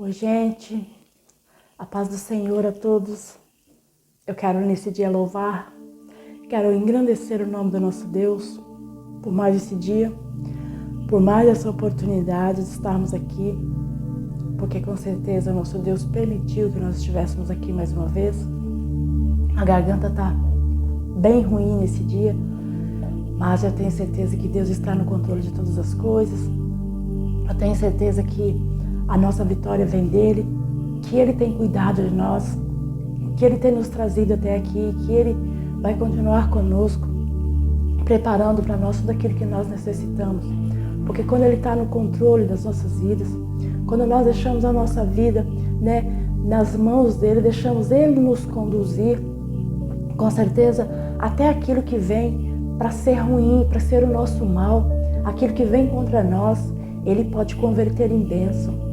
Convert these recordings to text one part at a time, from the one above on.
Oi, gente, a paz do Senhor a todos. Eu quero nesse dia louvar, quero engrandecer o nome do nosso Deus por mais esse dia, por mais essa oportunidade de estarmos aqui, porque com certeza o nosso Deus permitiu que nós estivéssemos aqui mais uma vez. A garganta está bem ruim nesse dia, mas eu tenho certeza que Deus está no controle de todas as coisas. Eu tenho certeza que a nossa vitória vem dele, que ele tem cuidado de nós, que ele tem nos trazido até aqui, que ele vai continuar conosco, preparando para nós tudo aquilo que nós necessitamos. Porque quando ele está no controle das nossas vidas, quando nós deixamos a nossa vida, nas mãos dele, deixamos ele nos conduzir, com certeza até aquilo que vem para ser ruim, para ser o nosso mal, aquilo que vem contra nós, ele pode converter em bênção.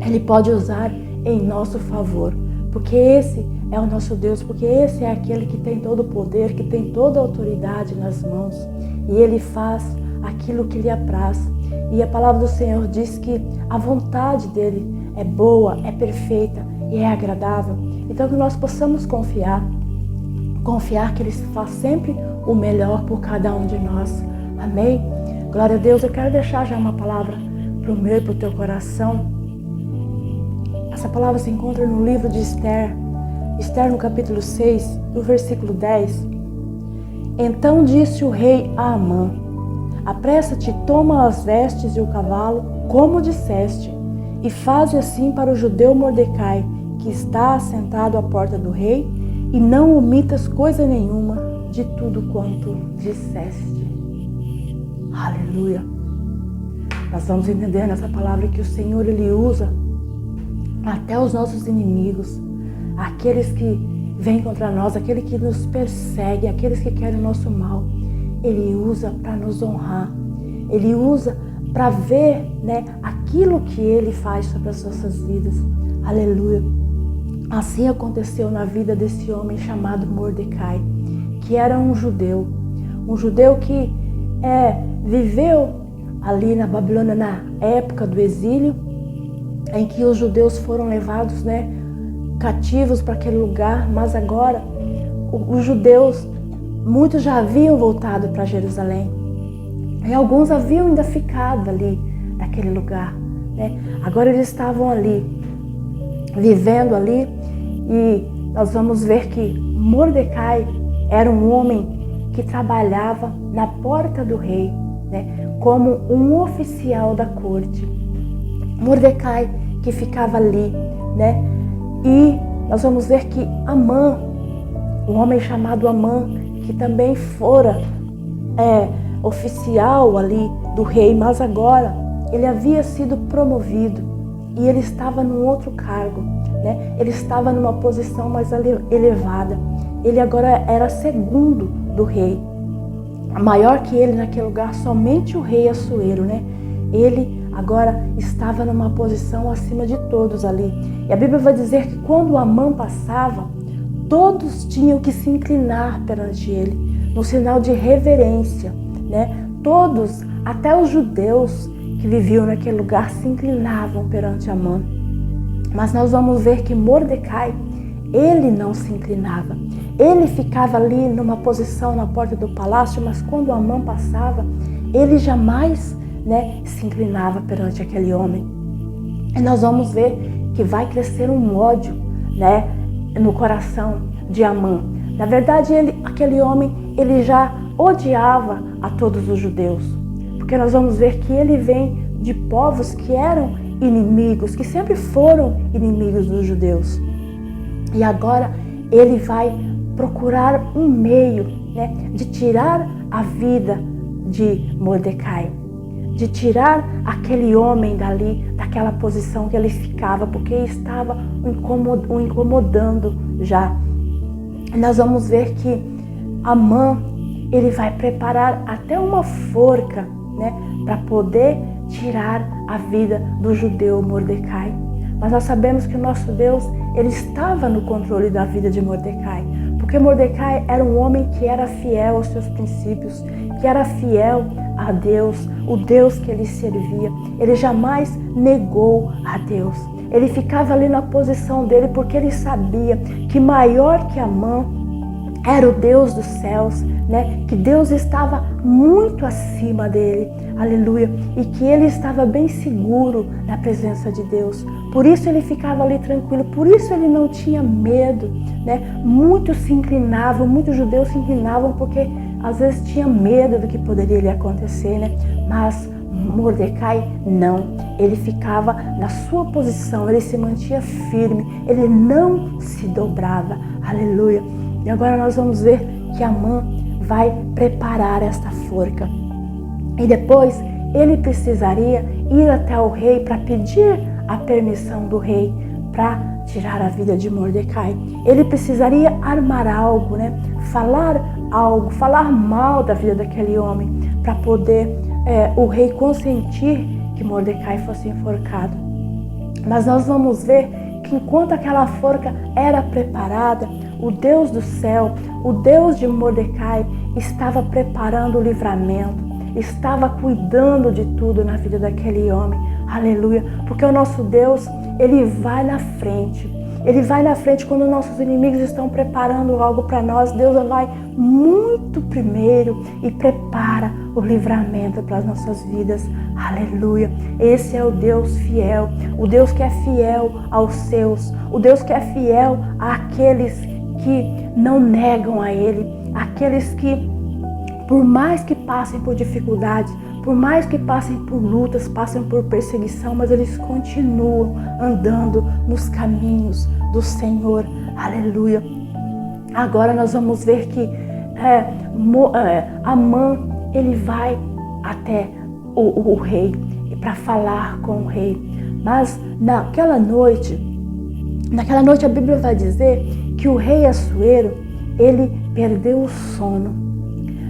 Ele pode usar em nosso favor, porque esse é o nosso Deus, porque esse é aquele que tem todo o poder, que tem toda a autoridade nas mãos, e ele faz aquilo que lhe apraz. E a palavra do Senhor diz que a vontade dele é boa, é perfeita e é agradável. Então que nós possamos confiar que ele faz sempre o melhor por cada um de nós. Amém? Glória a Deus. Eu quero deixar já uma palavra para o meu e para o teu coração. Essa palavra se encontra no livro de Esther, no capítulo 6, no versículo 10. Então disse o rei a Amã: apressa-te, toma as vestes e o cavalo, como disseste, e faze assim para o judeu Mordecai, que está assentado à porta do rei, e não omitas coisa nenhuma de tudo quanto disseste. Aleluia! Nós vamos entender nessa palavra que o Senhor, ele usa até os nossos inimigos, aqueles que vêm contra nós, aquele que nos persegue, aqueles que querem o nosso mal. Ele usa para nos honrar, ele usa para ver aquilo que ele faz sobre as nossas vidas. Aleluia! Assim aconteceu na vida desse homem chamado Mordecai, que era um judeu que viveu ali na Babilônia na época do exílio, em que os judeus foram levados cativos para aquele lugar, mas agora os judeus, muitos já haviam voltado para Jerusalém, e alguns haviam ainda ficado ali naquele lugar. Agora eles estavam ali, vivendo ali, e nós vamos ver que Mordecai era um homem que trabalhava na porta do rei, como um oficial da corte. Mordecai que ficava ali, E nós vamos ver que Amã, um homem chamado Amã, que também fora oficial ali do rei, mas agora ele havia sido promovido e ele estava num outro cargo, Ele estava numa posição mais elevada. Ele agora era segundo do rei. Maior que ele naquele lugar, somente o rei Assuero, Ele agora estava numa posição acima de todos ali. E a Bíblia vai dizer que quando Amã passava, todos tinham que se inclinar perante ele, no sinal de reverência, Todos, até os judeus que viviam naquele lugar, se inclinavam perante Amã. Mas nós vamos ver que Mordecai, ele não se inclinava. Ele ficava ali numa posição na porta do palácio, mas quando Amã passava, ele jamais se inclinava perante aquele homem. E nós vamos ver que vai crescer um ódio, no coração de Amã. Na verdade, aquele homem, ele já odiava a todos os judeus, porque nós vamos ver que ele vem de povos que eram inimigos, que sempre foram inimigos dos judeus. E agora ele vai procurar um meio, de tirar a vida de Mordecai, de tirar aquele homem dali, daquela posição que ele ficava, porque estava o incomodando já. Nós vamos ver que Amã, ele vai preparar até uma forca, para poder tirar a vida do judeu Mordecai. Mas nós sabemos que o nosso Deus, ele estava no controle da vida de Mordecai, porque Mordecai era um homem que era fiel aos seus princípios, que era fiel a Deus, o Deus que ele servia. Ele jamais negou a Deus. ele ficava ali na posição dele porque ele sabia que maior que Amã era o Deus dos céus, né? Que Deus estava muito acima dele, aleluia, e que ele estava bem seguro na presença de Deus. Por isso ele ficava ali tranquilo, por isso ele não tinha medo, né? Muitos se inclinavam, muitos judeus se inclinavam porque às vezes tinha medo do que poderia lhe acontecer, né? Mas Mordecai não, ele ficava na sua posição, ele se mantinha firme, ele não se dobrava, aleluia. E agora nós vamos ver que Amã vai preparar esta forca. E depois ele precisaria ir até o rei para pedir a permissão do rei para tirar a vida de Mordecai. Ele precisaria armar algo, né? Falar algo, falar mal da vida daquele homem para poder o rei consentir que Mordecai fosse enforcado. Mas nós vamos ver que enquanto aquela forca era preparada, o Deus do céu, o Deus de Mordecai, estava preparando o livramento, estava cuidando de tudo na vida daquele homem. Aleluia! Porque o nosso Deus, ele vai na frente. Ele vai na frente quando nossos inimigos estão preparando algo para nós. Deus vai muito primeiro e prepara o livramento para as nossas vidas. Aleluia! Esse é o Deus fiel, o Deus que é fiel aos seus, o Deus que é fiel àqueles que não negam a Ele, aqueles que, por mais que passem por dificuldades, por mais que passem por lutas, passem por perseguição, mas eles continuam andando nos caminhos do Senhor. Aleluia! Agora nós vamos ver que Amã, ele vai até o rei para falar com o rei. Mas naquela noite a Bíblia vai dizer que o rei Assuero, ele perdeu o sono.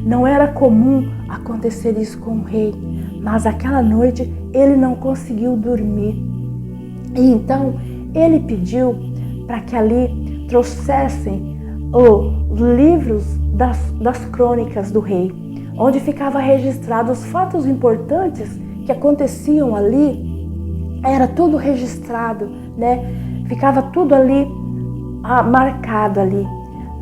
Não era comum acontecer isso com o rei, mas aquela noite ele não conseguiu dormir. E então ele pediu para que ali trouxessem os livros das crônicas do rei, onde ficava registrado os fatos importantes que aconteciam ali. Era tudo registrado, né? Ficava tudo ali marcado ali.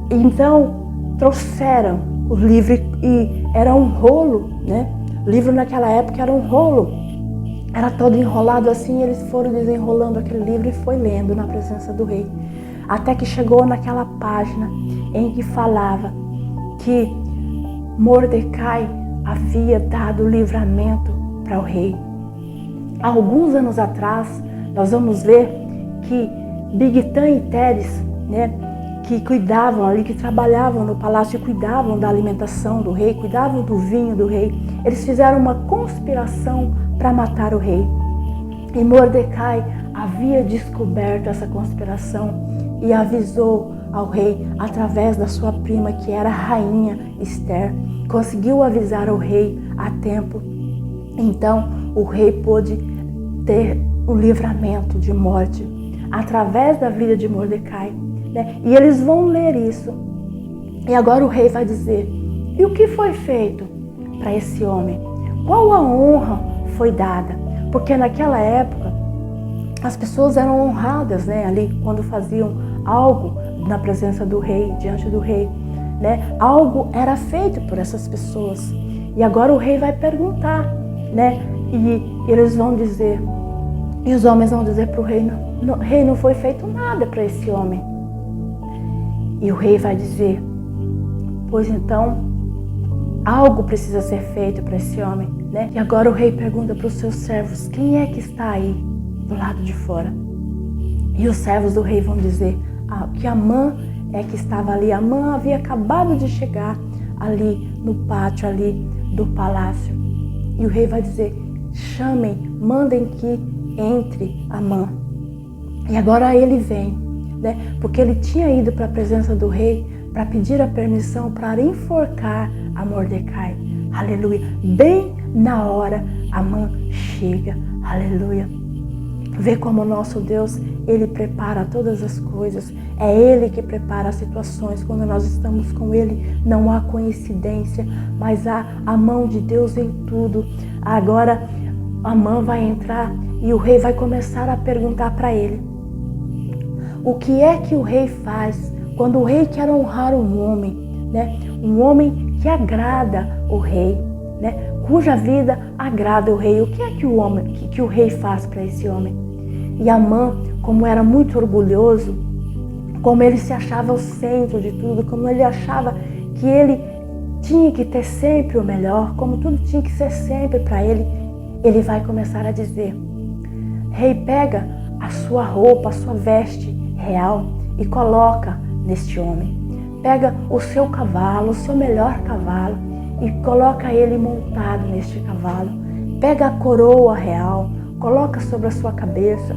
Então trouxeram o livro e era um rolo, né? O livro naquela época era um rolo, era todo enrolado assim. Eles foram desenrolando aquele livro e foi lendo na presença do rei, até que chegou naquela página em que falava que Mordecai havia dado livramento para o rei. Há alguns anos atrás, nós vamos ver que Bigtã e Teres, né, que cuidavam ali, que trabalhavam no palácio, cuidavam da alimentação do rei, cuidavam do vinho do rei, eles fizeram uma conspiração para matar o rei. E Mordecai havia descoberto essa conspiração e avisou ao rei através da sua prima, que era a rainha Esther. Conseguiu avisar o rei a tempo. Então o rei pôde ter um livramento de morte através da vida de Mordecai, né? E eles vão ler isso. E agora o rei vai dizer: e o que foi feito para esse homem? Qual a honra foi dada? Porque naquela época as pessoas eram honradas, né, ali quando faziam algo na presença do rei, diante do rei, né? Algo era feito por essas pessoas. E agora o rei vai perguntar, né? E eles vão dizer, e os homens vão dizer para o rei: rei, não foi feito nada para esse homem. E o rei vai dizer: pois então algo precisa ser feito para esse homem, né? E agora o rei pergunta para os seus servos: quem é que está aí do lado de fora? E os servos do rei vão dizer que Amã é que estava ali. Amã havia acabado de chegar ali no pátio ali do palácio. E o rei vai dizer: chamem, mandem que entre Amã. E agora ele vem, né? Porque ele tinha ido para a presença do rei para pedir a permissão para enforcar a Mordecai. Aleluia. Bem na hora, Amã chega. Aleluia. Vê como o nosso Deus, Ele prepara todas as coisas. É Ele que prepara as situações. Quando nós estamos com Ele, não há coincidência, mas há a mão de Deus em tudo. Agora, Amã vai entrar E o rei vai começar a perguntar para ele: o que é que o rei faz quando o rei quer honrar um homem, né? Um homem que agrada o rei, né? Cuja vida agrada o rei. O que é que o rei faz para esse homem? E Amã, como era muito orgulhoso, como ele se achava o centro de tudo, como ele achava que ele tinha que ter sempre o melhor, como tudo tinha que ser sempre para ele, ele vai começar a dizer: rei, pega a sua roupa, a sua veste real e coloca neste homem. Pega o seu cavalo, o seu melhor cavalo, e coloca ele montado neste cavalo. Pega a coroa real, coloca sobre a sua cabeça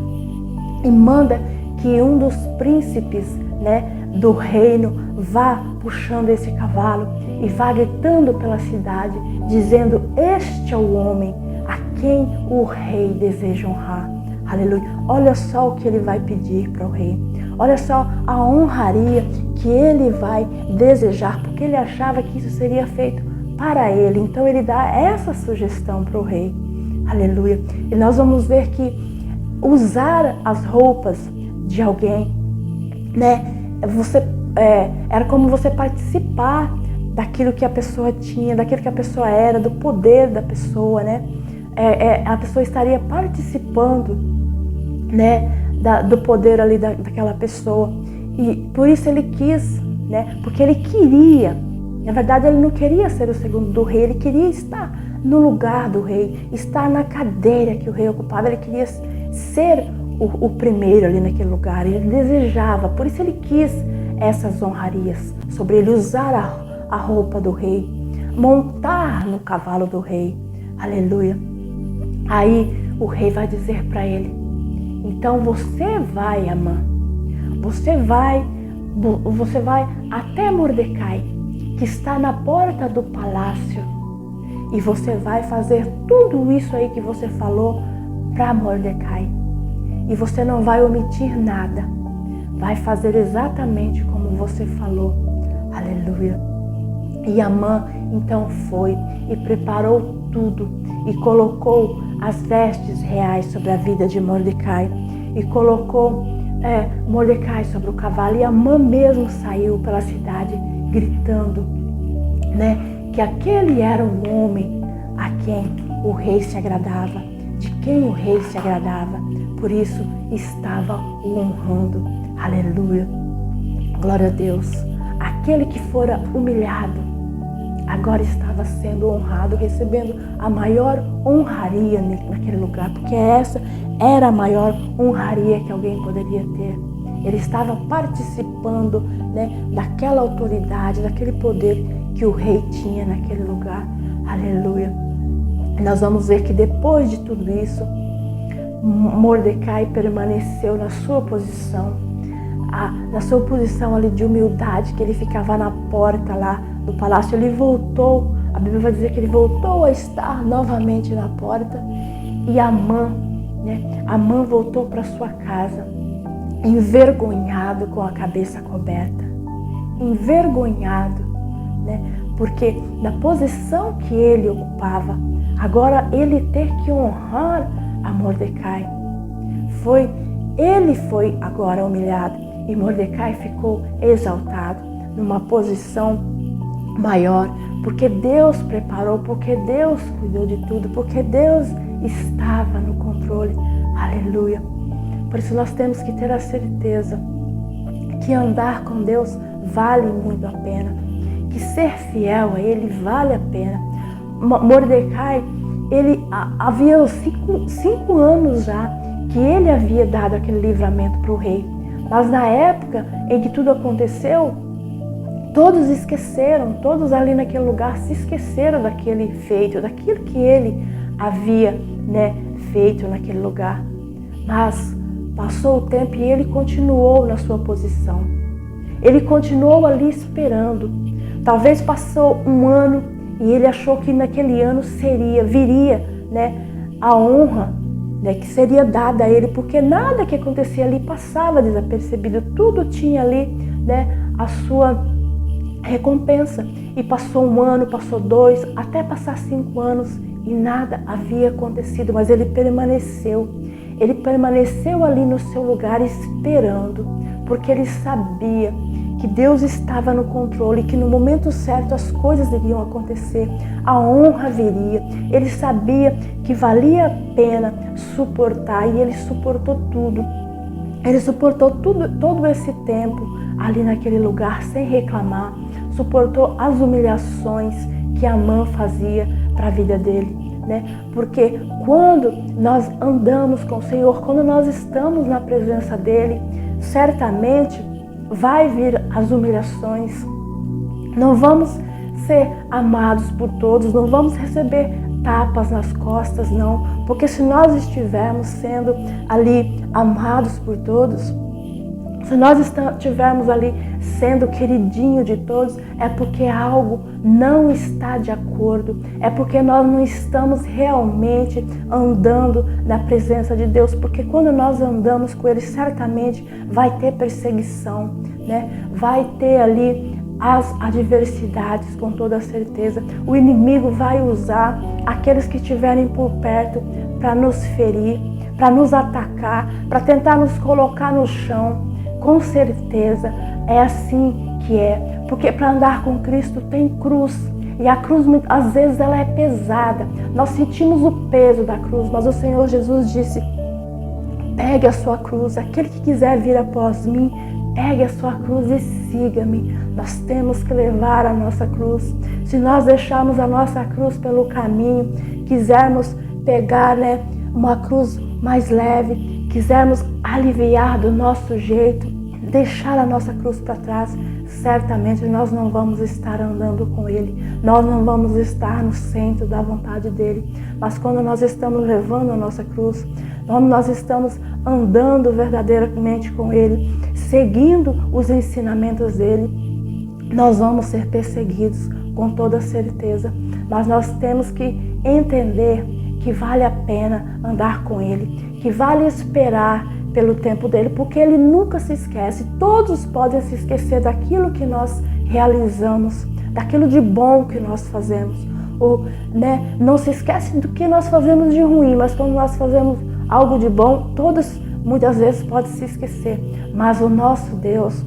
e manda que um dos príncipes, né, do reino vá puxando esse cavalo e vá gritando pela cidade, dizendo: este é o homem a quem o rei deseja honrar. Aleluia. Olha só o que ele vai pedir para o rei. Olha só a honraria que ele vai desejar, porque ele achava que isso seria feito para ele. Então ele dá essa sugestão para o rei. Aleluia. E nós vamos ver que usar as roupas de alguém, né, era como você participar daquilo que a pessoa tinha, daquilo que a pessoa era, do poder da pessoa, né? A pessoa estaria participando, né, do poder ali daquela pessoa. E por isso ele quis, né? Porque ele queria, na verdade ele não queria ser o segundo do rei, ele queria estar no lugar do rei, estar na cadeira que o rei ocupava, ele queria ser o primeiro ali naquele lugar, ele desejava, por isso ele quis essas honrarias sobre ele, usar a roupa do rei, montar no cavalo do rei. Aleluia. Aí o rei vai dizer para ele: então você vai, Amã, você vai até Mordecai, que está na porta do palácio, e você vai fazer tudo isso aí que você falou para Mordecai. E você não vai omitir nada. Vai fazer exatamente como você falou. Aleluia. E Amã então foi e preparou tudo e colocou as vestes reais sobre a vida de Mordecai. E colocou Mordecai sobre o cavalo. E Amã mesmo saiu pela cidade gritando, né, que aquele era um homem a quem o rei se agradava, de quem o rei se agradava. Por isso estava o honrando. Aleluia. Glória a Deus. Aquele que fora humilhado agora estava sendo honrado, recebendo a maior honraria naquele lugar, porque essa era a maior honraria que alguém poderia ter. Ele estava participando, né, daquela autoridade, daquele poder que o rei tinha naquele lugar. Aleluia. E nós vamos ver que depois de tudo isso, Mordecai permaneceu na sua posição ali de humildade, que ele ficava na porta lá do palácio. Ele voltou, a Bíblia vai dizer que ele voltou a estar novamente na porta. E Amã voltou para sua casa, envergonhado, com a cabeça coberta. Envergonhado, né? Porque na posição que ele ocupava, agora ele ter que honrar a Mordecai. Ele foi agora humilhado e Mordecai ficou exaltado numa posição maior, porque Deus preparou, porque Deus cuidou de tudo, porque Deus estava no controle. Aleluia. Por isso nós temos que ter a certeza que andar com Deus vale muito a pena, que ser fiel a Ele vale a pena. Mordecai, ele havia 5 anos já que ele havia dado aquele livramento para o rei. Mas na época em que tudo aconteceu, todos esqueceram, todos ali naquele lugar se esqueceram daquele feito, daquilo que ele havia, né, feito naquele lugar. Mas passou o tempo e ele continuou na sua posição. Ele continuou ali esperando. Talvez passou um ano e ele achou que naquele ano viria, né, a honra, né, que seria dada a ele, porque nada que acontecia ali passava desapercebido. Tudo tinha ali, né, a sua recompensa. E passou 1 ano, passou 2, até passar 5 anos e nada havia acontecido, mas ele permaneceu. ele permaneceu ali no seu lugar esperando, porque ele sabia que Deus estava no controle, que no momento certo as coisas iriam acontecer, a honra viria. Ele sabia que valia a pena suportar e ele suportou tudo. Ele suportou todo esse tempo ali naquele lugar sem reclamar, suportou as humilhações que Amã fazia para a vida dele, né? Porque quando nós andamos com o Senhor, quando nós estamos na presença dele, certamente vai vir as humilhações. Não vamos ser amados por todos, não vamos receber tapas nas costas, não. Porque se nós estivermos sendo ali amados por todos, se nós estivermos ali sendo queridinho de todos, é porque algo não está de acordo, é porque nós não estamos realmente andando na presença de Deus, porque quando nós andamos com Ele, certamente vai ter perseguição, né? Vai ter ali as adversidades, com toda certeza. O inimigo vai usar aqueles que estiverem por perto para nos ferir, para nos atacar, para tentar nos colocar no chão. Com certeza é assim que é, porque para andar com Cristo tem cruz, e a cruz às vezes ela é pesada, nós sentimos o peso da cruz, mas o Senhor Jesus disse: pegue a sua cruz, aquele que quiser vir após mim, pegue a sua cruz e siga-me. Nós temos que levar a nossa cruz. Se nós deixarmos a nossa cruz pelo caminho, quisermos pegar, né, uma cruz mais leve, quisermos aliviar do nosso jeito, deixar a nossa cruz para trás, certamente nós não vamos estar andando com Ele, nós não vamos estar no centro da vontade dEle. Mas quando nós estamos levando a nossa cruz, quando nós estamos andando verdadeiramente com Ele, seguindo os ensinamentos dEle, nós vamos ser perseguidos com toda certeza. Mas nós temos que entender que vale a pena andar com Ele, que vale esperar pelo tempo dele, porque Ele nunca se esquece. Todos podem se esquecer daquilo que nós realizamos, daquilo de bom que nós fazemos, ou, né, não se esquece do que nós fazemos de ruim, mas quando nós fazemos algo de bom, todos muitas vezes podem se esquecer. Mas o nosso Deus,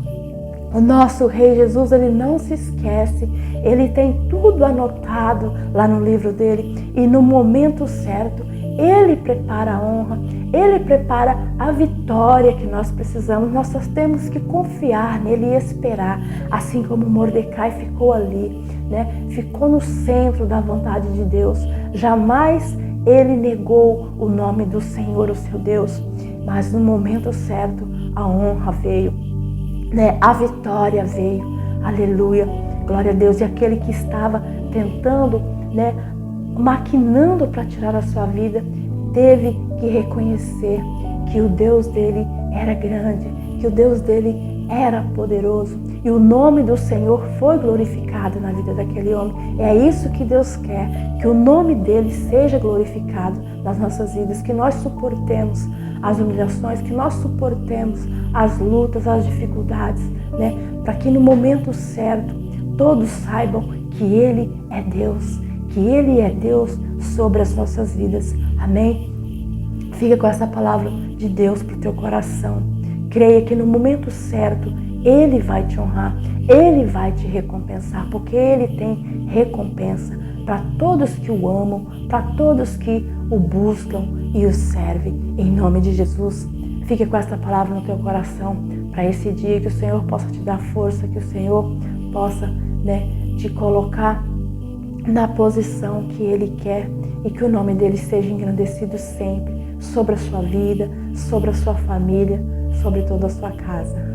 o nosso Rei Jesus, Ele não se esquece. Ele tem tudo anotado lá no livro dele, e no momento certo Ele prepara a honra, Ele prepara a vitória que nós precisamos. Nós só temos que confiar nele e esperar, assim como Mordecai ficou ali, né? Ficou no centro da vontade de Deus. Jamais ele negou o nome do Senhor, o seu Deus, mas no momento certo a honra veio, né? A vitória veio. Aleluia, glória a Deus. E aquele que estava tentando, né, maquinando para tirar a sua vida, teve que reconhecer que o Deus dele era grande, que o Deus dele era poderoso, e o nome do Senhor foi glorificado na vida daquele homem. É isso que Deus quer, que o nome dele seja glorificado nas nossas vidas, que nós suportemos as humilhações, que nós suportemos as lutas, as dificuldades, né? Para que no momento certo todos saibam que Ele é Deus, que Ele é Deus sobre as nossas vidas. Amém? Fica com essa palavra de Deus para o teu coração. Creia que no momento certo Ele vai te honrar, Ele vai te recompensar, porque Ele tem recompensa para todos que o amam, para todos que o buscam e o servem. Em nome de Jesus, fique com essa palavra no teu coração para esse dia, que o Senhor possa te dar força, que o Senhor possa, né, te colocar na posição que Ele quer, e que o nome dele seja engrandecido sempre sobre a sua vida, sobre a sua família, sobre toda a sua casa.